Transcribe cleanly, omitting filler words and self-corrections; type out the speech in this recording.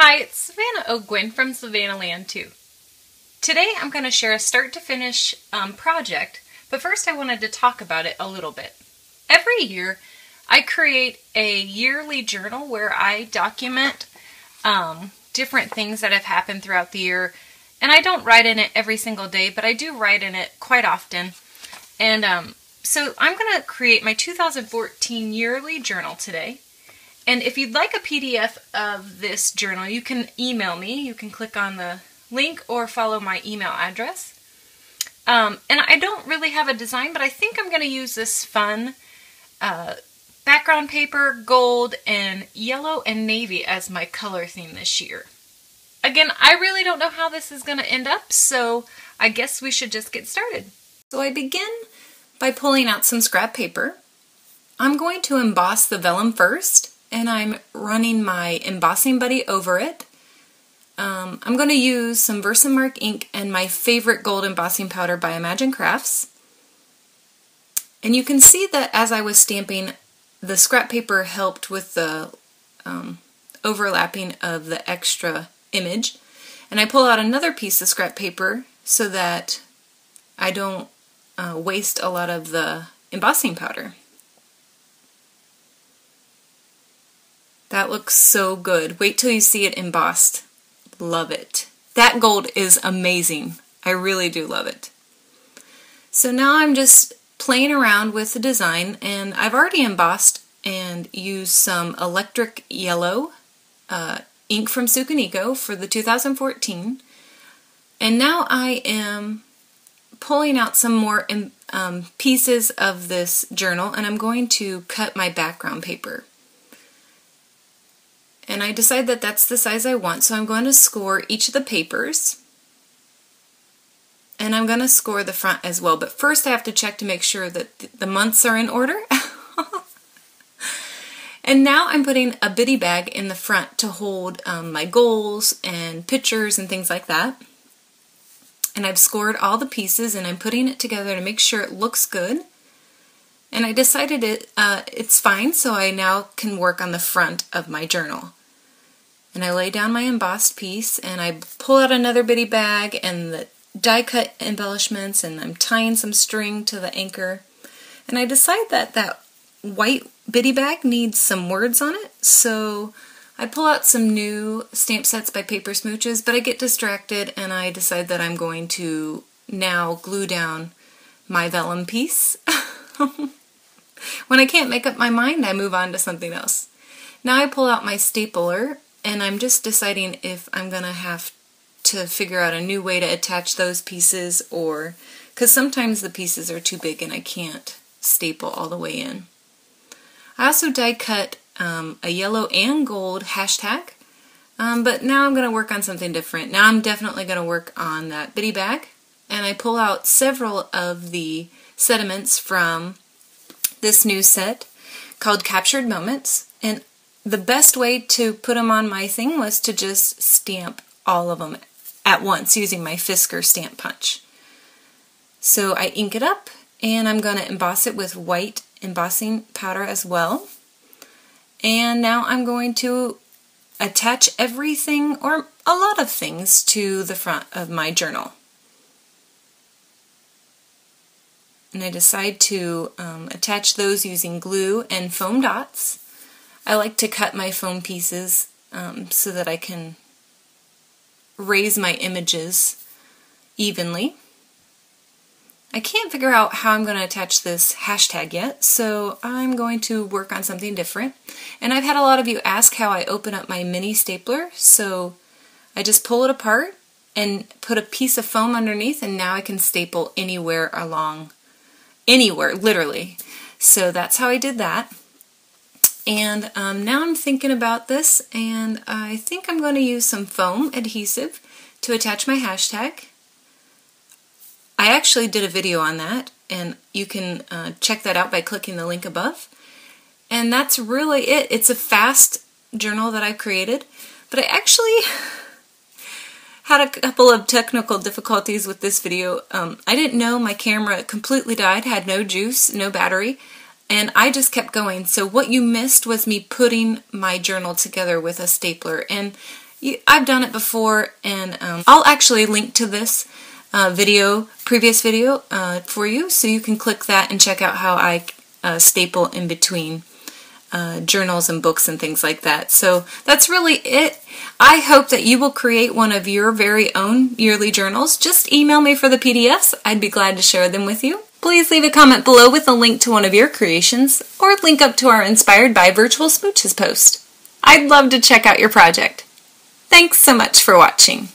Hi, it's Savannah O'Gwyn from Savannah Land 2. Today I'm going to share a start-to-finish project, but first I wanted to talk about it a little bit. Every year I create a yearly journal where I document different things that have happened throughout the year, and I don't write in it every single day, but I do write in it quite often. And so I'm going to create my 2014 yearly journal today. And if you'd like a PDF of this journal, you can email me. You can click on the link or follow my email address. And I don't really have a design, but I think I'm going to use this fun background paper, gold, and yellow and navy as my color theme this year. Again, I really don't know how this is going to end up, so I guess we should just get started. So I begin by pulling out some scrap paper. I'm going to emboss the vellum first, and I'm running my embossing buddy over it. I'm going to use some Versamark ink and my favorite gold embossing powder by Imagine Crafts. And you can see that as I was stamping, the scrap paper helped with the overlapping of the extra image. And I pull out another piece of scrap paper so that I don't waste a lot of the embossing powder. That looks so good. Wait till you see it embossed. Love it. That gold is amazing. I really do love it. So now I'm just playing around with the design, and I've already embossed and used some electric yellow ink from Sukunico for the 2014. And now I am pulling out some more pieces of this journal, and I'm going to cut my background paper. And I decide that that's the size I want, so I'm going to score each of the papers. And I'm going to score the front as well, but first I have to check to make sure that the months are in order. And now I'm putting a bitty bag in the front to hold my goals and pictures and things like that. And I've scored all the pieces, and I'm putting it together to make sure it looks good. And I decided it's fine, so I now can work on the front of my journal. And I lay down my embossed piece, and I pull out another bitty bag and the die cut embellishments, and I'm tying some string to the anchor. And I decide that that white bitty bag needs some words on it, so I pull out some new stamp sets by Paper Smooches, but I get distracted and I decide that I'm going to now glue down my vellum piece. When I can't make up my mind, I move on to something else. Now I pull out my stapler, and I'm just deciding if I'm going to have to figure out a new way to attach those pieces, or because sometimes the pieces are too big and I can't staple all the way in. I also die cut a yellow and gold hashtag, but now I'm going to work on something different. Now I'm definitely going to work on that bitty bag, and I pull out several of the sediments from this new set called Captured Moments, and the best way to put them on my thing was to just stamp all of them at once using my Fisker stamp punch. So I ink it up, and I'm going to emboss it with white embossing powder as well. And now I'm going to attach everything, or a lot of things, to the front of my journal. And I decide to attach those using glue and foam dots. I like to cut my foam pieces so that I can raise my images evenly. I can't figure out how I'm going to attach this hashtag yet, so I'm going to work on something different. And I've had a lot of you ask how I open up my mini stapler, so I just pull it apart and put a piece of foam underneath, and now I can staple anywhere along. Anywhere, literally. So that's how I did that. And now I'm thinking about this, and I think I'm going to use some foam adhesive to attach my hashtag. I actually did a video on that, and you can check that out by clicking the link above. And that's really it. It's a fast journal that I created, but I actually had a couple of technical difficulties with this video. I didn't know my camera completely died, had no juice, no battery, and I just kept going. So what you missed was me putting my journal together with a stapler, and I've done it before, and I'll actually link to this previous video for you, so you can click that and check out how I staple in between journals and books and things like that. So that's really it. I hope that you will create one of your very own yearly journals. Just email me for the PDFs. I'd be glad to share them with you. Please leave a comment below with a link to one of your creations, or link up to our Inspired by Virtual Smooches post. I'd love to check out your project. Thanks so much for watching.